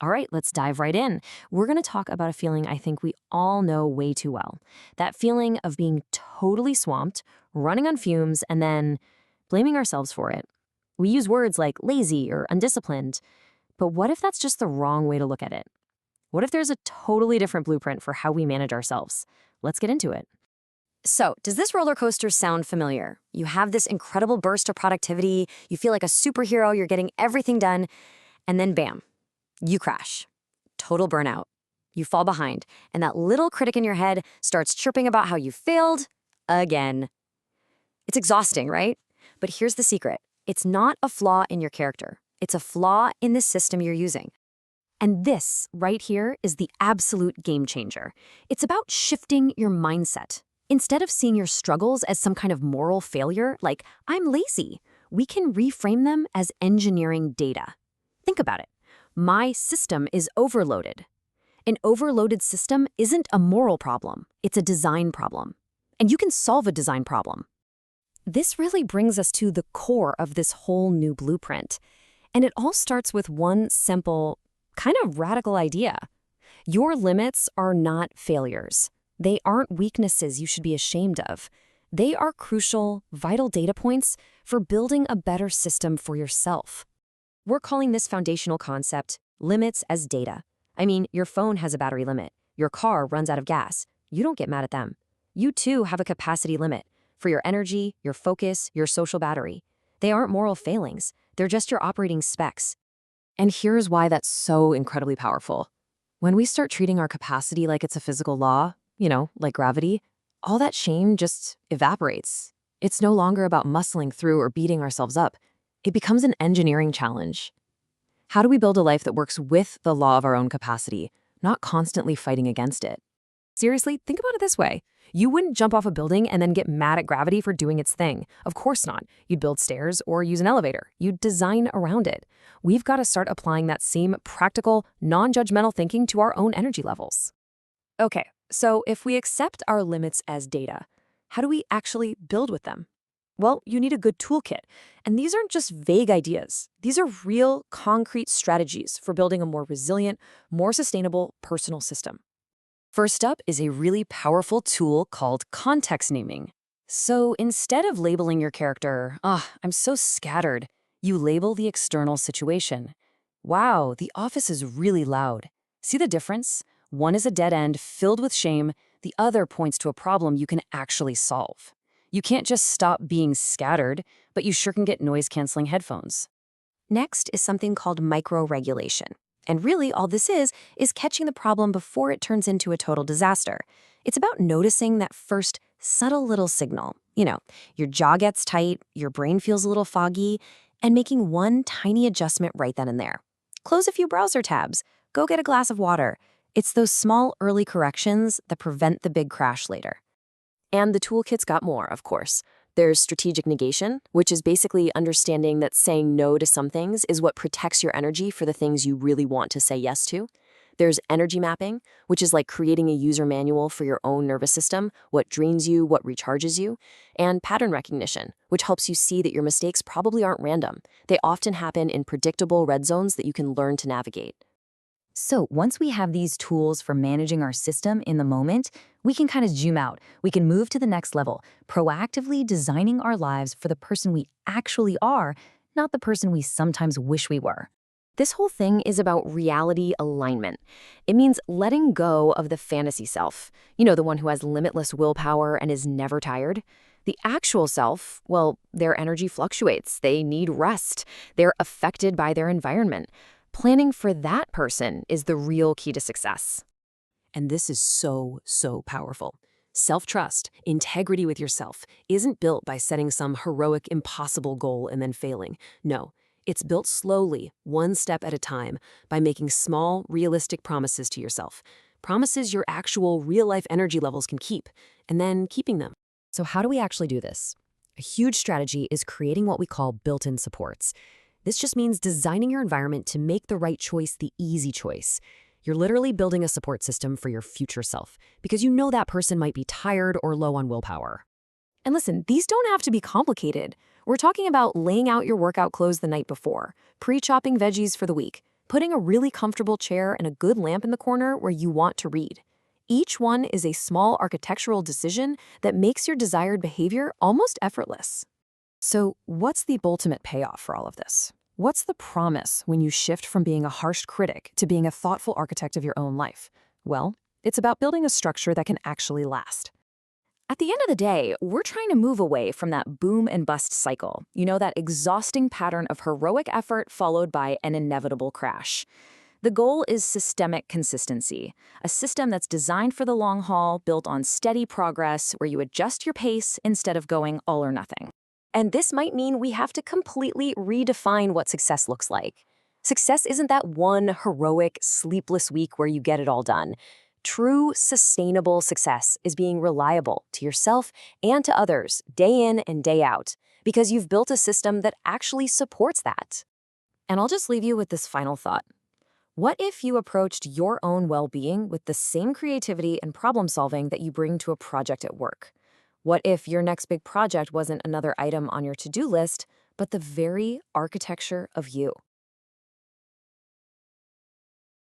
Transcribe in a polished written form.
All right, let's dive right in. We're going to talk about a feeling I think we all know way too well. That feeling of being totally swamped, running on fumes, and then blaming ourselves for it. We use words like lazy or undisciplined, but what if that's just the wrong way to look at it? What if there's a totally different blueprint for how we manage ourselves? Let's get into it. So, does this roller coaster sound familiar? You have this incredible burst of productivity, you feel like a superhero, you're getting everything done, and then bam, you crash. Total burnout. You fall behind, and that little critic in your head starts chirping about how you failed again. It's exhausting, right? But here's the secret. It's not a flaw in your character. It's a flaw in the system you're using. And this, right here, is the absolute game changer. It's about shifting your mindset. Instead of seeing your struggles as some kind of moral failure, like, I'm lazy, we can reframe them as engineering data. Think about it. My system is overloaded. An overloaded system isn't a moral problem, it's a design problem. And you can solve a design problem. This really brings us to the core of this whole new blueprint. And it all starts with one simple, kind of radical idea. Your limits are not failures. They aren't weaknesses you should be ashamed of. They are crucial, vital data points for building a better system for yourself. We're calling this foundational concept limits as data. I mean, your phone has a battery limit. Your car runs out of gas. You don't get mad at them. You too have a capacity limit for your energy, your focus, your social battery. They aren't moral failings. They're just your operating specs. And here's why that's so incredibly powerful. When we start treating our capacity like it's a physical law, like gravity, all that shame just evaporates. It's no longer about muscling through or beating ourselves up. It becomes an engineering challenge. How do we build a life that works with the law of our own capacity, not constantly fighting against it? Seriously, think about it this way. You wouldn't jump off a building and then get mad at gravity for doing its thing. Of course not. You'd build stairs or use an elevator. You'd design around it. We've got to start applying that same practical, non-judgmental thinking to our own energy levels. Okay, so if we accept our limits as data, how do we actually build with them? Well, you need a good toolkit. And these aren't just vague ideas. These are real, concrete strategies for building a more resilient, more sustainable personal system. First up is a really powerful tool called context naming. So instead of labeling your character, I'm so scattered, you label the external situation. Wow, the office is really loud. See the difference? One is a dead end filled with shame. The other points to a problem you can actually solve. You can't just stop being scattered, but you sure can get noise-canceling headphones. Next is something called micro-regulation. And really, all this is catching the problem before it turns into a total disaster. It's about noticing that first subtle little signal. Your jaw gets tight, your brain feels a little foggy, and making one tiny adjustment right then and there. Close a few browser tabs. Go get a glass of water. It's those small early corrections that prevent the big crash later. And the toolkit's got more, of course. There's strategic negation, which is basically understanding that saying no to some things is what protects your energy for the things you really want to say yes to. There's energy mapping, which is like creating a user manual for your own nervous system, what drains you, what recharges you. And pattern recognition, which helps you see that your mistakes probably aren't random. They often happen in predictable red zones that you can learn to navigate. So once we have these tools for managing our system in the moment, we can kind of zoom out. We can move to the next level, proactively designing our lives for the person we actually are, not the person we sometimes wish we were. This whole thing is about reality alignment. It means letting go of the fantasy self, the one who has limitless willpower and is never tired. The actual self, well, their energy fluctuates. They need rest. They're affected by their environment. Planning for that person is the real key to success. And this is so powerful. Self-trust, integrity with yourself, isn't built by setting some heroic, impossible goal and then failing. No, it's built slowly, one step at a time, by making small, realistic promises to yourself. Promises your actual, real-life energy levels can keep, and then keeping them. So how do we actually do this? A huge strategy is creating what we call built-in supports. This just means designing your environment to make the right choice the easy choice. You're literally building a support system for your future self because you know that person might be tired or low on willpower. And listen, these don't have to be complicated. We're talking about laying out your workout clothes the night before, pre-chopping veggies for the week, putting a really comfortable chair and a good lamp in the corner where you want to read. Each one is a small architectural decision that makes your desired behavior almost effortless. So, what's the ultimate payoff for all of this? What's the promise when you shift from being a harsh critic to being a thoughtful architect of your own life? Well, it's about building a structure that can actually last. At the end of the day, we're trying to move away from that boom and bust cycle. You know, that exhausting pattern of heroic effort followed by an inevitable crash. The goal is systemic consistency, a system that's designed for the long haul, built on steady progress, where you adjust your pace instead of going all or nothing. And this might mean we have to completely redefine what success looks like. Success isn't that one heroic, sleepless week where you get it all done. True, sustainable success is being reliable to yourself and to others, day in and day out, because you've built a system that actually supports that. And I'll just leave you with this final thought. What if you approached your own well-being with the same creativity and problem-solving that you bring to a project at work? What if your next big project wasn't another item on your to-do list, but the very architecture of you?